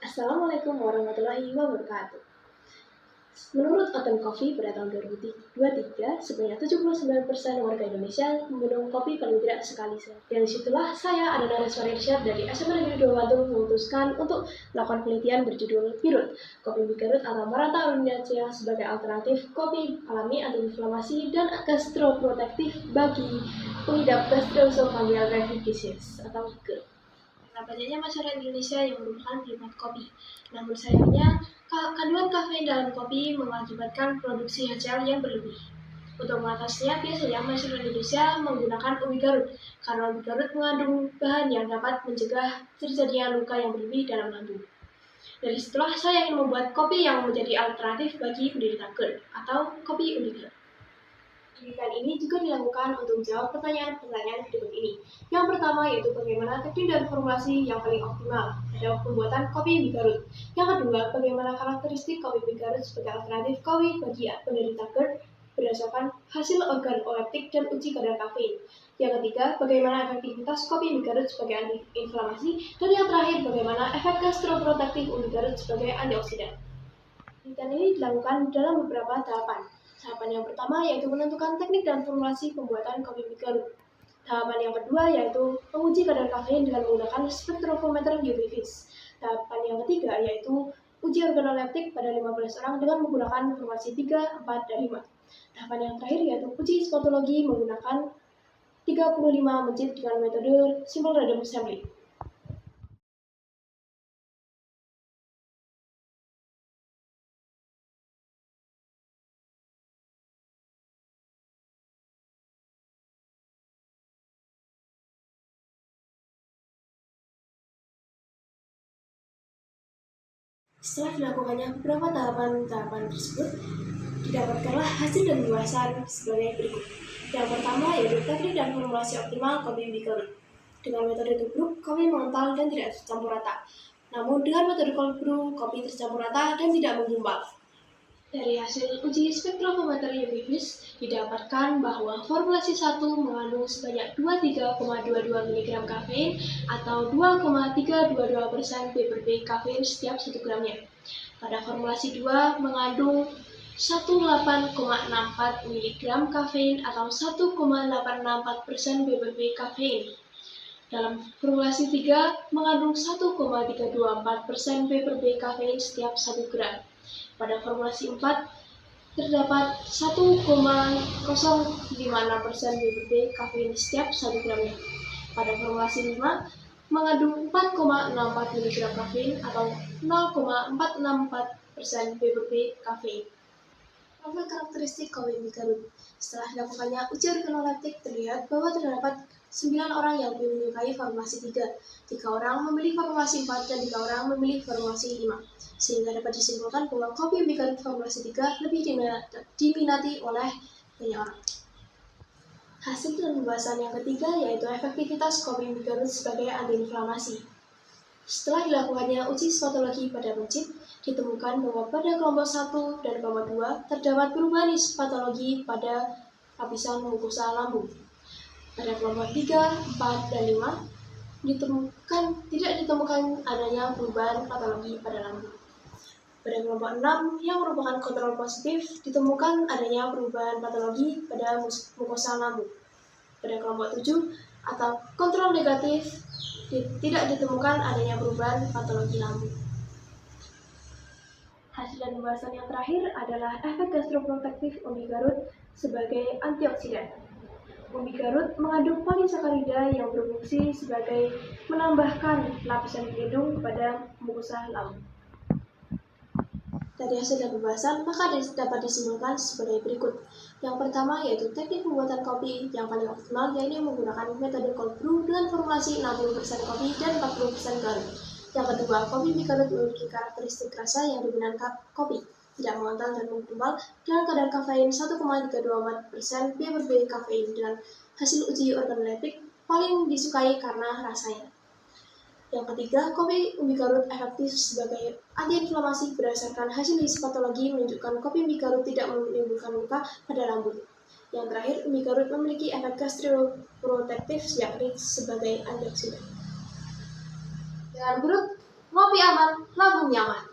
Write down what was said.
Assalamualaikum warahmatullahi wabarakatuh. Menurut Open Coffee pada tahun 2023, sebanyak 79% warga Indonesia meminum kopi paling tidak sekali sehari. Dari situlah saya, Adana Reswari Irsyad dari SMA Negeri 2 Bandung, memutuskan untuk melakukan penelitian berjudul Pirut, kopi Bigarut atau Maranta Arundinacea sebagai alternatif kopi alami antiinflamasi dan gastroprotektif bagi pengidap gastroesophageal reflux disease atau GERD. Karena banyaknya masyarakat Indonesia yang merupakan penikmat kopi. Namun sayangnya, kandungan kafein dalam kopi mengakibatkan produksi HCl yang berlebih. Untuk mengatasinya, biasanya masyarakat Indonesia menggunakan ubi garut, karena ubi garut mengandung bahan yang dapat mencegah terjadinya luka yang berlebih dalam lambung. Dari situlah saya ingin membuat kopi yang menjadi alternatif bagi penderita GERD atau kopi ubi garut. Penelitian ini juga dilakukan untuk menjawab pertanyaan-pertanyaan berikut ini. Yang pertama yaitu bagaimana teknik dan formulasi yang paling optimal pada pembuatan kopi Bigarut. Yang kedua, bagaimana karakteristik kopi Bigarut sebagai alternatif kopi bagi penderita GERD berdasarkan hasil organoleptik dan uji kadar kafein. Yang ketiga, bagaimana efektivitas kopi Bigarut sebagai antiinflamasi. Dan yang terakhir, bagaimana efek gastroprotektif Bigarut sebagai antioksidan. Penelitian ini dilakukan dalam beberapa tahapan. Tahapan yang pertama yaitu menentukan teknik dan formulasi pembuatan kopi Bigarut. Tahapan yang kedua yaitu menguji kadar kafein dengan menggunakan spektrofometer UV-Vis. Tahapan yang ketiga yaitu uji organoleptik pada 15 orang dengan menggunakan formulasi 3, 4, dan 5. Tahapan yang terakhir yaitu uji spotologi menggunakan 35 mencit dengan metode simple random sampling. Setelah dilakukannya beberapa tahapan tersebut, didapatkanlah hasil dan ulasan sebagai berikut. Yang pertama yaitu teknik dan formulasi optimal kopi Bigarut. Dengan metode tubruk, kopi mengental dan tidak tercampur rata. Namun dengan metode cold brew, kopi tercampur rata dan tidak menggumpal. Dari hasil uji spektrofometer UV-Vis didapatkan bahwa formulasi 1 mengandung sebanyak 23,22 mg kafein atau 2,322% ppb kafein setiap 1 gramnya. Pada formulasi 2 mengandung 18,64 mg kafein atau 1,864% ppb kafein. Dalam formulasi 3 mengandung 1,324% ppb kafein setiap 1 gram. Pada formulasi 4 terdapat 1,056% ppb kafein setiap 1 gramnya. Pada formulasi 5 mengandung 4,64 mg kafein atau 0,464% ppb kafein. Profil karakteristik kopi Bigarut. Setelah dilakukannya uji organoleptik, terlihat bahwa terdapat 9 orang yang menyukai formulasi 3, 3 orang memilih formulasi 4, dan 3 orang memilih formulasi 5. Sehingga dapat disimpulkan bahwa kopi Bigarut formulasi 3 lebih diminati oleh banyak orang. Hasil dan pembahasan yang ketiga yaitu efektivitas kopi Bigarut sebagai antiinflamasi. Setelah dilakukannya uji spotologi pada mencit, ditemukan bahwa pada kelompok 1 dan kelompok 2 terdapat perubahan patologi pada lapisan mukosa lambung. Pada kelompok 3, 4, dan 5 tidak ditemukan adanya perubahan patologi pada lambung. Pada kelompok 6 yang merupakan kontrol positif ditemukan adanya perubahan patologi pada mukosa lambung. Pada kelompok 7 atau kontrol negatif tidak ditemukan adanya perubahan patologi lambung. Hasil dan pembahasan yang terakhir adalah efek gastroprotektif ubi garut sebagai antioksidan. Ubi garut mengandung polisakarida yang berfungsi sebagai menambahkan lapisan pelindung pada mukosa lambung. Dari hasil dan pembahasan, maka dapat disimpulkan sebagai berikut. Yang pertama yaitu teknik pembuatan kopi yang paling optimal, yaitu menggunakan metode cold brew dengan formulasi 60% kopi dan 40% garut. Yang kedua, kopi Bigarut memiliki karakteristik rasa yang dominan kopi, tidak mengental dan menggumpal, dengan kadar kafein 1,324% ppb kafein dengan hasil uji organoleptik paling disukai karena rasanya. Yang ketiga, kopi Bigarut efektif sebagai antiinflamasi berdasarkan hasil histopatologi menunjukkan kopi Bigarut tidak menimbulkan luka pada lambung. Yang terakhir, Bigarut memiliki efek gastroprotektif yakni sebagai antioksidan. Dengan berikut Ngopi aman, lambung nyaman.